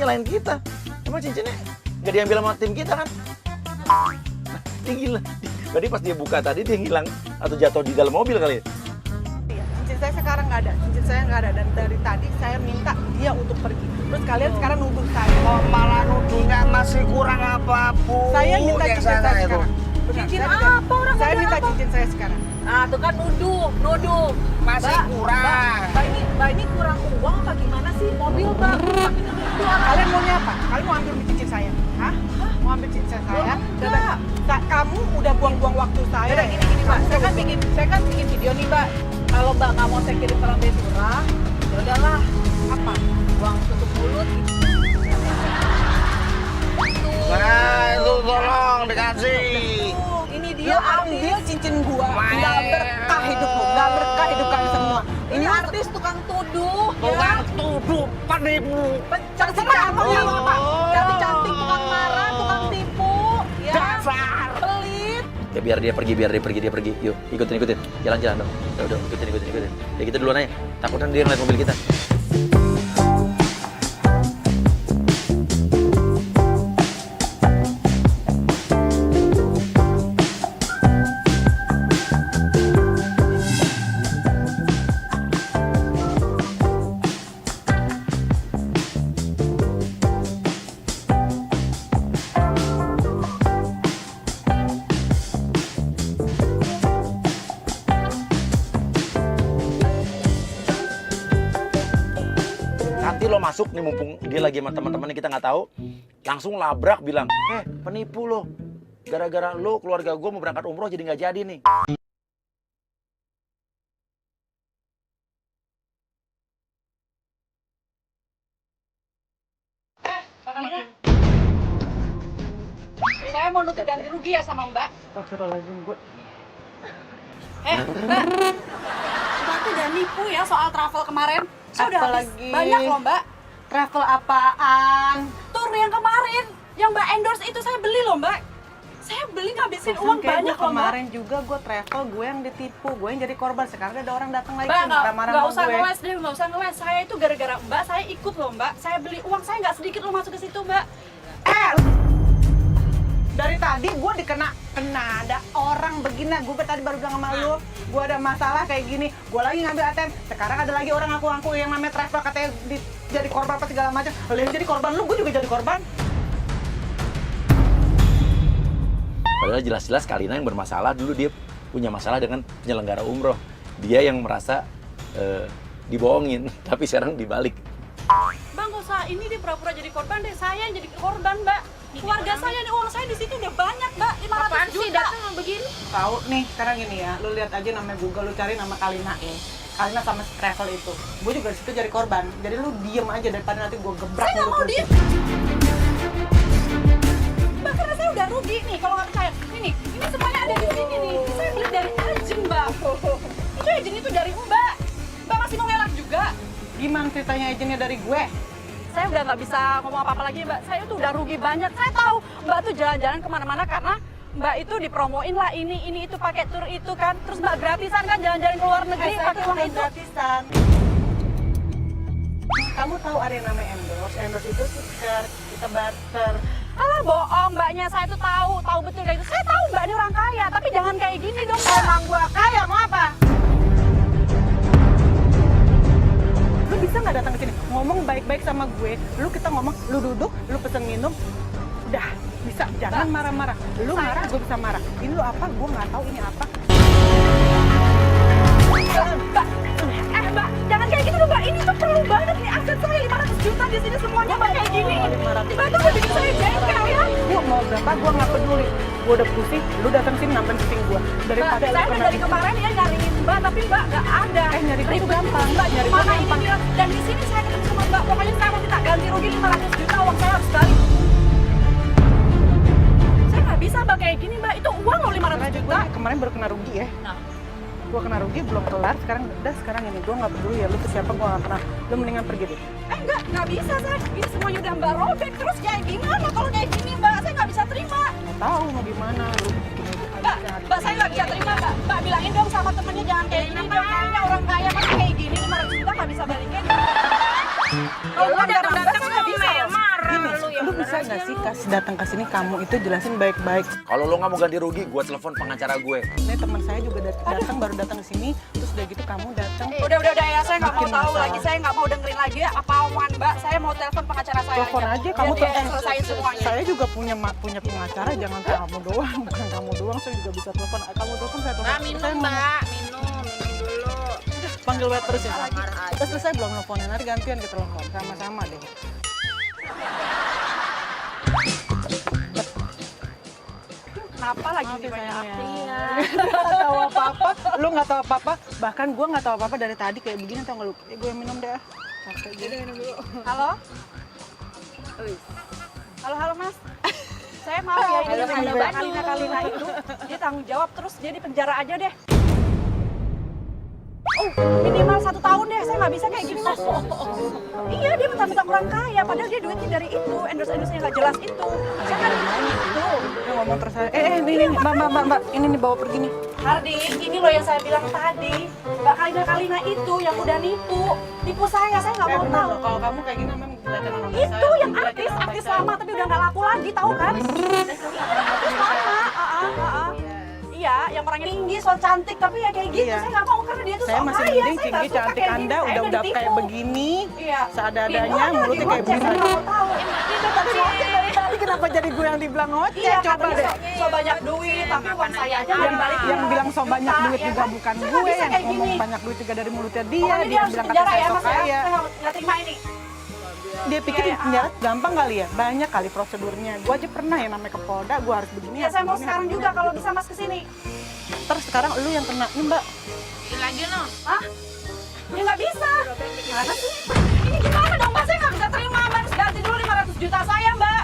nyalain kita. Emang cincinnya nggak diambil sama tim kita kan? Nah, dia gila. Berarti pas dia buka tadi dia hilang atau jatuh di dalam mobil kali ya? Iya, cincin saya sekarang nggak ada, cincin saya nggak ada, dan dari tadi saya minta dia untuk pergi. Terus kalian sekarang nuduh saya. Oh, malah nuduhnya masih kurang apa, Bu? Saya minta yang cincin sana saya itu. sekarang. Benar, Cincin saya minta- apa? Orang nggak Saya ada minta apa. cincin saya sekarang. Nah, tuh kan nuduh. Masih kurang. Mbak ini kurang uang apa gimana sih? Mobil, Mbak. Kalian maunya apa? Kalian mau ambil cincin saya? Hah? Mau ambil cincin saya? enggak. Kamu udah buang-buang waktu saya. Udah gini, Mbak. Saya kan bikin video nih, Mbak. Kalau Mbak nggak mau saya kirim ke Lambe Tura, ya udahlah. Apa? Uang tutup mulut. Nah, itu tolong dikasih. Ini Dia dia ambil artis. cincin gua. Main. Nggak berkah hidup lu. Nggak berkah hidup kalian semua. Ini artis tukang tuduh. Tukang tuduh penipu. Terserah mau Iya, ngomong apa. Cantik-cantik, tukang marah, tukang tipu. Ya. Dasar. Pelit. Ya biar dia pergi. Yuk, ikutin. Jalan dong. Udah, ikutin. Ya kita duluan aja. Takutnya dia ngeliat mobil kita. Nanti lo masuk nih mumpung dia lagi sama teman-temannya kita nggak tahu, langsung labrak bilang, penipu lo, gara-gara lo keluarga gue mau berangkat umroh jadi nggak jadi nih. Saya mau nuntut ganti rugi ya sama Mbak. Astagfirullahaladzim, gue. Mbak. Mbak tuh udah nipu ya soal travel kemarin. Saya udah habis Apalagi? banyak loh, Mbak. Travel apaan? Tour yang kemarin, yang Mbak endorse itu saya beli loh, Mbak. Saya beli ngabisin uang Kayak banyak gua loh, Mbak. kemarin juga gue travel, gue yang ditipu, gue yang jadi korban. Sekarang ada orang datang lagi Mbak, marah-marah nggak sama usah gue. ngeles deh, nggak usah ngeles. Saya itu gara-gara Mbak, saya ikut loh, Mbak. Saya beli uang, saya nggak sedikit loh masuk ke situ, Mbak. Dari tadi gue kena ada orang begini. Gue tadi baru bilang sama lu, gue ada masalah kayak gini. Gue lagi ngambil ATM. Sekarang ada lagi orang ngaku-ngaku yang namanya travel katanya jadi korban apa segala macam. Lu yang jadi korban, gue juga jadi korban. Padahal jelas-jelas Kalina yang bermasalah, dulu dia punya masalah dengan penyelenggara umroh. Dia yang merasa dibohongin, tapi sekarang dibalik. Bang, gak usah ini dia pura-pura jadi korban deh. Saya yang jadi korban, Mbak. Keluarga saya nih, uang saya di situ udah banyak, Mbak. 500 juta. Begini. Tahu nih sekarang ini ya, lu lihat aja namanya Google, lu cari nama Kalina ya. Kalina sama travel itu. Gue juga di situ jadi korban. Jadi lu diem aja daripada nanti gue gebrak. Saya nggak mulut mau lu. diem. Mbak, karena saya udah rugi nih kalau nggak percaya. Ini semuanya ada di sini nih. Saya beli dari agent, Mbak. Itu agent itu dari Mbak. Mbak masih mau ngelak juga. Gimana ceritanya agennya dari gue? Saya udah nggak bisa ngomong apa-apa lagi, Mbak. Saya tuh udah rugi banyak. Saya tahu Mbak tuh jalan-jalan kemana-mana karena Mbak itu dipromoin lah ini itu pakai tur itu kan. Terus Mbak gratisan kan jalan-jalan ke luar negeri Saya pakai uang bukan itu. gratisan. Kamu tahu ada yang namanya endorse? Endorse itu stiker, kita barter. Alah bohong, Mbaknya saya tuh tahu betul kayak itu. Saya tahu Mbak ini orang kaya, tapi jangan kayak gini dong, Mbak. Emang gua kaya mau apa? Lu bisa nggak datang ke sini ngomong baik-baik sama gue? Lu kita ngomong, lu duduk, lu pesen minum, udah bisa. Jangan Mbak, marah-marah. Lu saya- marah, gue bisa marah. Ini lu apa? Gue nggak tahu ini apa. Mbak, jangan kayak gitu dong, Mbak. Ini tuh perlu banget nih aset saya 500 juta di sini semuanya Mbak kayak gini. Mbak tuh udah bikin saya jengkel ya. Gue mau berapa? Gue nggak peduli. Gue udah pusing. Lu datang sini nambahin pusing gue. Mbak, Daripada saya udah dari kemarin ya nyariin Mbak, tapi Mbak nggak ada. nyari gue Ribet gampang. Mbak, Nyari gue mana ini gampang. bilang. Dan di sini saya ketemu sama Mbak. Pokoknya saya mau minta ganti rugi 500 juta, uang saya harus balik. Saya nggak bisa Mbak kayak gini, Mbak. Itu uang loh 500 Aja juta. gue kemarin baru kena rugi ya. Nah. Gue kena rugi belum kelar. Sekarang ini gue nggak peduli ya. Lu ke siapa gue nggak kenal. Lu mendingan pergi deh. Nggak bisa saya. Ini semuanya udah Mbak robek. Terus kayak gimana kalau kayak gini, Mbak? Saya nggak bisa terima. Nggak tahu mau gimana lu. Mbak, saya nggak bisa terima, Mbak. Mbak bilangin dong sama temennya jangan kayak gini dong. Kayaknya orang kaya masa kayak gini 500 juta nggak bisa balikin. Kalau Mbak datang-datang saya nggak bisa. nggak sih datang ke sini kamu itu jelasin baik-baik. Kalau lo nggak mau ganti rugi, gue telepon pengacara gue. Ini teman saya juga datang baru datang ke sini, terus udah gitu kamu datang. Udah ya, saya nggak mau Bikin tahu masalah. lagi, saya nggak mau dengerin lagi apa omongan Mbak. Saya mau telepon pengacara saya. Telepon aja Biar kamu dia tuh selesain semuanya. Saya juga punya pengacara, jangan kamu doang, bukan kamu doang. Saya juga bisa telepon. Kamu telepon saya telepon. Saya mau- minum dulu. panggil waitress ya. Terus saya belum nelfonin, nanti gantian kita telepon sama-sama deh. Kenapa lagi Maaf nih ya, banyak sayang, aku? ya. Nggak tahu apa-apa, lu nggak tahu apa-apa, bahkan gua nggak tahu apa-apa dari tadi kayak begini, tau nggak lu? Gue yang minum deh. Capek gue. Halo? Halo Mas. Saya mau ya ini Halo, ada Mbak. Kalina itu dia tanggung jawab terus dia di penjara aja deh. Oh, minimal 1 tahun deh, saya nggak bisa kayak gini Mas. Iya, dia mentang-mentang orang kaya, padahal dia duitnya dari itu, endorse-endorse yang nggak jelas itu. Saya kan itu. Dia ngomong terus saya, ini, mbak, ini nih bawa pergi nih. Hardi, ini loh yang saya bilang tadi, Mbak Kalina itu yang udah nipu saya nggak mau tahu. Kalau kamu kayak gini memang jelekin nama baik Itu saya. yang Jelekin nama baik artis saya. lama tapi udah nggak laku lagi, tahu kan? Artis lama, iya, yang orangnya tinggi, so cantik, tapi ya kayak gitu. Iya. Saya nggak mau karena dia tuh Saya so masih kaya. mending Saya nggak tinggi, suka cantik kayak Anda gini. Saya udah ditipu. kayak begini, Iya. seadanya, mulutnya kayak begini. begini. Saya nggak mau tahu. Itu tadi ngoceh dari tadi, kenapa jadi gue yang dibilang ngoceh? Iya, Coba katanya deh. so banyak duit, tapi uang saya aja nggak dibalikin. Yang bilang so banyak duit ya juga kan? bukan Saya nggak gue, bisa yang kayak ngomong gini. banyak duit juga dari mulutnya dia, Pokoknya dia harus bilang dipenjara kata saya ya so Mas ya. kaya. Saya nggak terima ini. Dia pikir Iya, di penjara gampang kali ya? Banyak kali prosedurnya. Gue aja pernah ya namanya ke Polda, gue harus begini. Ya harus saya mau begini, sekarang harus juga begini. kalau bisa Mas kesini. Terus sekarang lu yang kena nih mbak. Lagi no. Hah? Ya nggak bisa. Gimana sih? Ini gimana dong Mbak? Saya nggak bisa terima. Mbak harus ganti dulu 500 juta saya Mbak.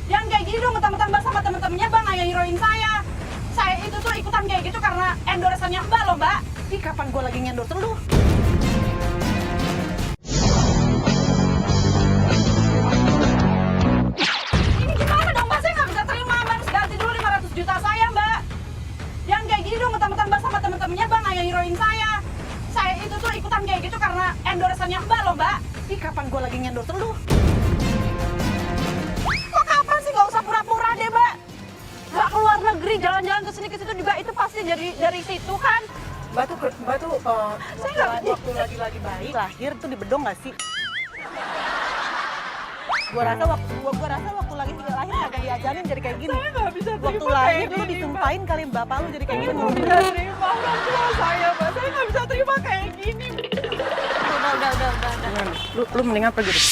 Yang kayak gini dong, mentang-mentang Mbak sama temen-temennya Mbak nggak heroin saya. Saya itu tuh ikutan kayak gitu karena endorsannya Mbak loh Mbak. Ih kapan gue lagi ngendorse lu? Ini gimana dong Mbak? Saya nggak bisa terima. Mbak harus ganti dulu 500 juta saya Mbak. Yang kayak gini dong, mentang-mentang Mbak sama temen-temennya Mbak nggak heroin saya. Saya itu tuh ikutan kayak gitu karena endorsannya Mbak loh Mbak. Ih kapan gue lagi ngendorse lu? Kok kapan sih? Nggak usah pura-pura deh, Mbak. Mbak keluar negeri, jalan-jalan ke sini ke situ juga itu pasti dari situ kan. Mbak tuh Saya nggak- waktu lagi bayi lahir tuh di bedong nggak sih? Gua rasa waktu lagi lahir kagak diajarin jadi kayak gini. Saya nggak bisa Waktu terima lahir kayak lu gini, disumpahin kali bapak lu jadi kayak Mbak. gini. Nggak bisa terima orang tua saya, Mbak. Saya nggak bisa terima kayak gini. Udah. Lu mendingan pergi deh.